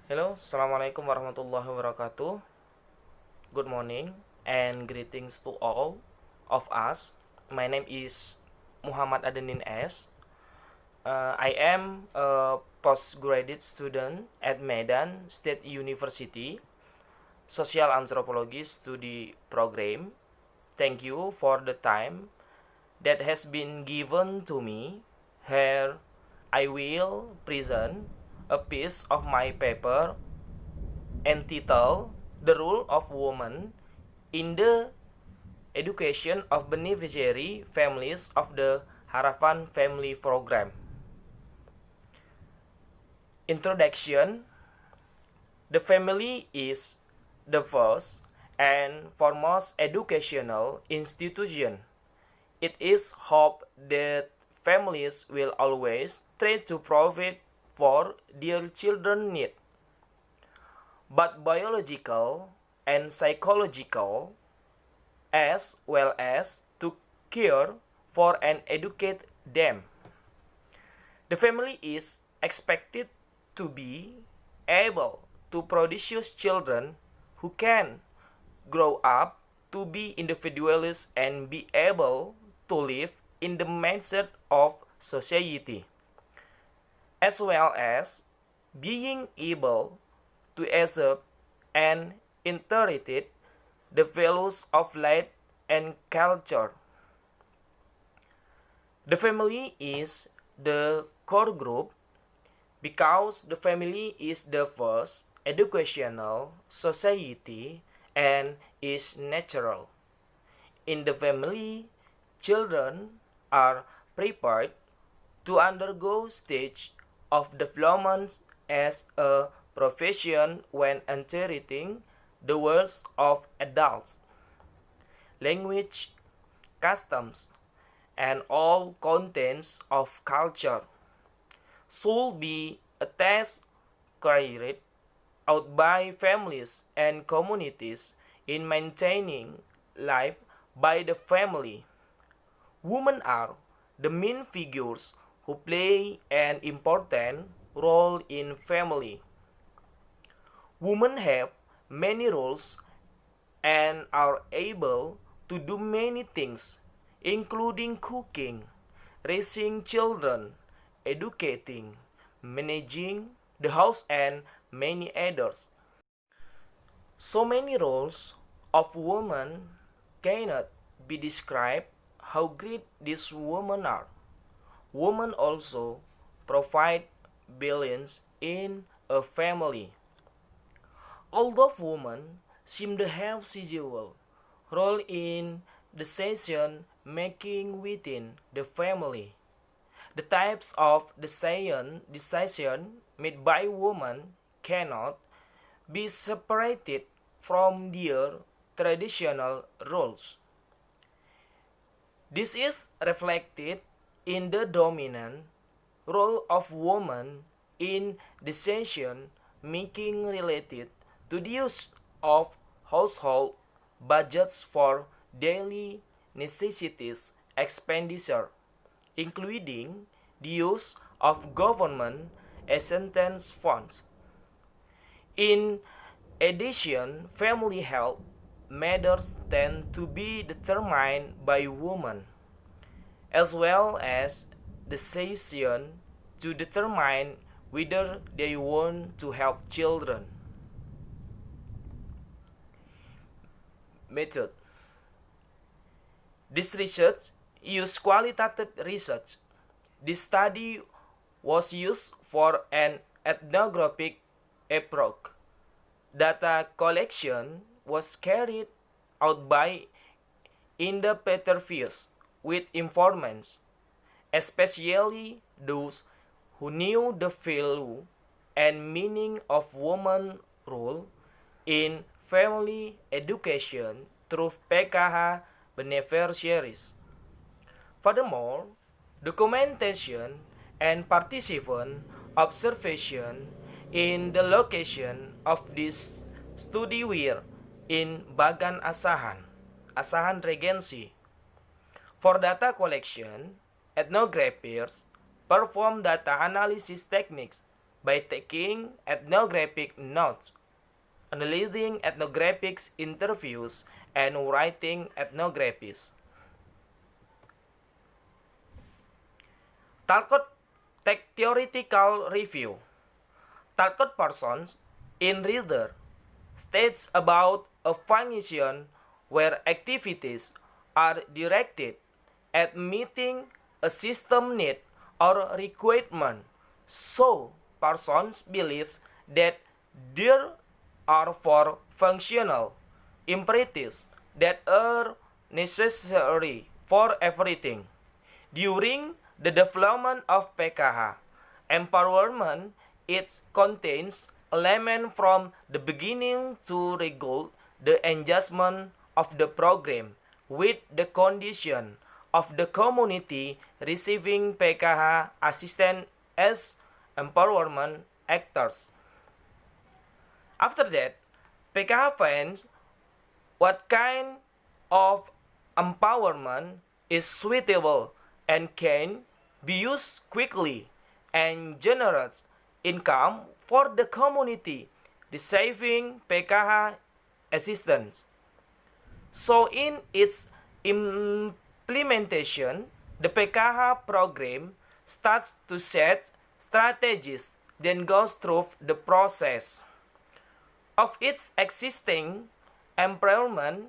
Hello, Assalamualaikum warahmatullahi wabarakatuh. Good morning and greetings to all of us. My name is Muhammad Adenin S. I am a postgraduate student at Medan State University, Social Anthropology Study Program. Thank you for the time that has been given to me. Here I will present a piece of my paper entitled The Role of Women in the Education of Beneficiary Families of the Harapan Family Program. Introduction. The family is the first and foremost educational institution. It is hoped that families will always try to provide for their children's needs, but biological and psychological, as well as to care for and educate them. The family is expected to be able to produce children who can grow up to be individualists and be able to live in the mindset of society, as well as being able to accept and inherit the values of life and culture. The family is the core group because the family is the first educational society and is natural. In the family, children are prepared to undergo stage of development as a profession when entering the world of adults. Language, customs, and all contents of culture should be a task carried out by families and communities in maintaining life by the family. Women are the main figures who play an important role in family. Women have many roles and are able to do many things, including cooking, raising children, educating, managing the house, and many others. So many roles of women cannot be described how great these women are. Women also provide balance in a family. Although women seem to have usual role in decision making within the family, the types of decision made by women cannot be separated from their traditional roles. This is reflected in the dominant role of women in decision making related to the use of household budgets for daily necessities expenditure, including the use of government assistance funds. In addition, family health matters tend to be determined by women, as well as the decision to determine whether they want to have children. Method. This research used qualitative research. This study was used for an ethnographic approach. Data collection was carried out by interviews with informants, especially those who knew the value and meaning of women's role in family education through PKH beneficiaries. Furthermore, documentation and participant observation in the location of this study were in Bagan Asahan Regency. For data collection, ethnographers perform data analysis techniques by taking ethnographic notes, analyzing ethnographic interviews, and writing ethnographies. Talcott take theoretical review. Talcott persons in reader states about a function where activities are directed at meeting a system need or requirement. So, persons believe that there are four functional imperatives that are necessary for everything. During the development of PKH empowerment, it contains elements from the beginning to regulate the engagement of the program with the condition of the community receiving PKH assistance as empowerment actors. After that, PKH finds what kind of empowerment is suitable and can be used quickly and generates income for the community receiving PKH assistance. So in its implementation, the PKH program starts to set strategies, then goes through the process of its existing empowerment.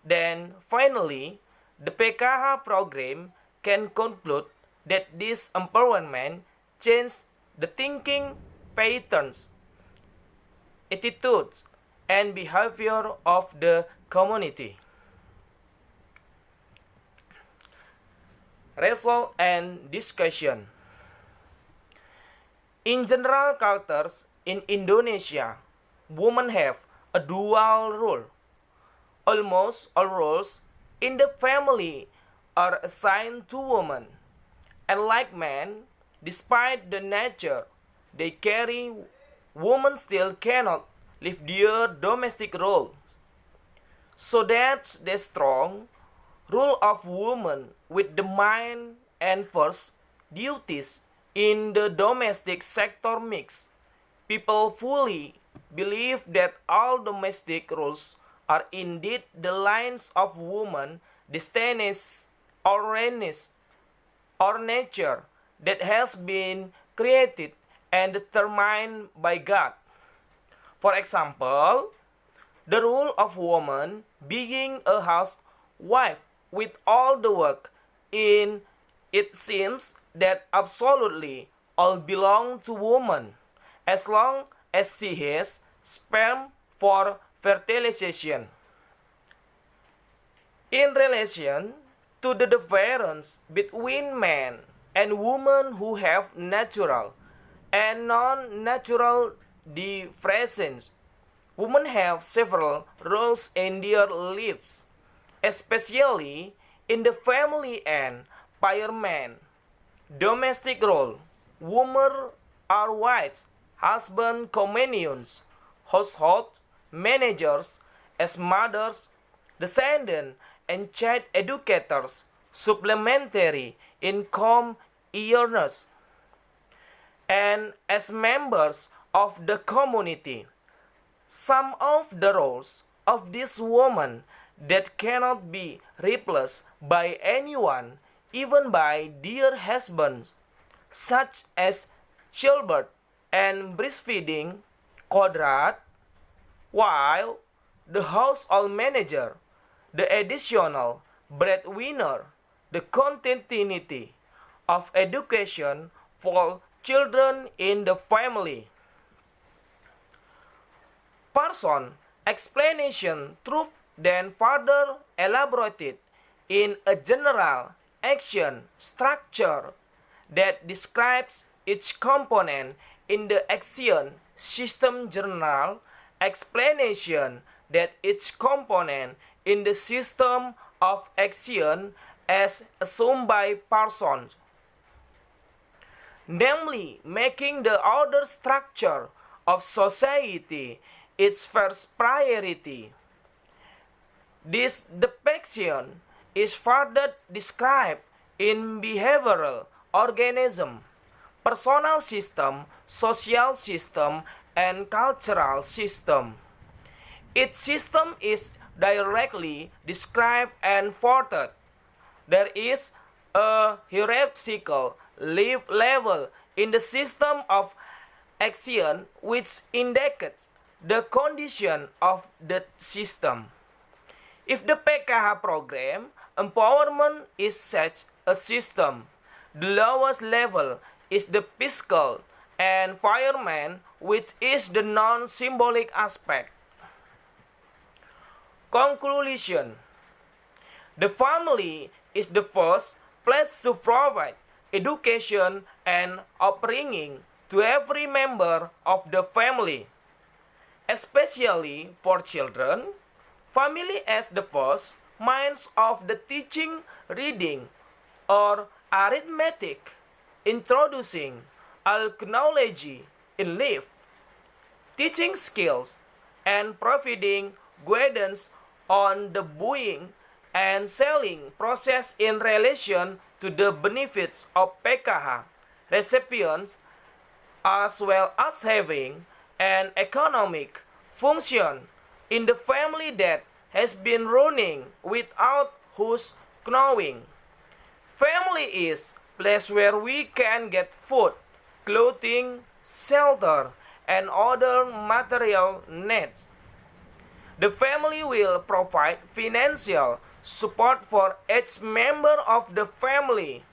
Then finally, the PKH program can conclude that this empowerment changes the thinking patterns, attitudes, and behavior of the community. Result and discussion. In general cultures in Indonesia, women have a dual role. Almost all roles in the family are assigned to women, and like men, despite the nature they carry, women still cannot leave their domestic role. So that's the strong role of women with the mind and first duties in the domestic sector mix. People fully believe that all domestic roles are indeed the lines of woman destinies or race or nature that has been created and determined by God. For example, the role of woman being a housewife with all the work in it seems that absolutely all belong to woman as long as she has sperm for fertilization. In relation to the difference between men and women who have natural and non-natural differences, women have several roles in their lives, especially in the family and environment. Domestic role: women are wives, husband companions, household managers, as mothers, descendants, and child educators, supplementary income earners, and as members of the community. Some of the roles of these women that cannot be replaced by anyone, even by their husbands, such as childbirth and breastfeeding, quadrat, while the household manager, the additional breadwinner, the continuity of education for children in the family. Person explanation truth then further elaborated in a general action structure that describes each component in the action system. General explanation that each component in the system of action as assumed by persons, namely making the order structure of society its first priority. This depiction is further described in behavioral organism. personal system, social system, and cultural system. Each system is directly described and furthered. There is a hierarchical level in the system of action which indicates the condition of the system. If the PKH program empowerment is such a system, the lowest level is the fiscal environment, which is the non-symbolic aspect. Conclusion: the family is the first place to provide education and upbringing to every member of the family. Especially for children, family as the first means of the teaching reading or arithmetic, introducing knowledge in life, teaching skills, and providing guidance on the buying and selling process in relation to the benefits of PKH recipients, as well as having an economic function in the family that has been running without whose knowing. Family is place where we can get food, clothing, shelter, and other material needs. The family will provide financial support for each member of the family.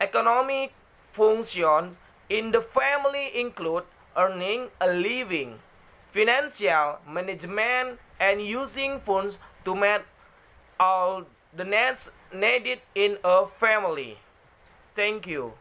Economic functions in the family include earning a living, financial management, and using funds to meet all the needs needed in a family. Thank you.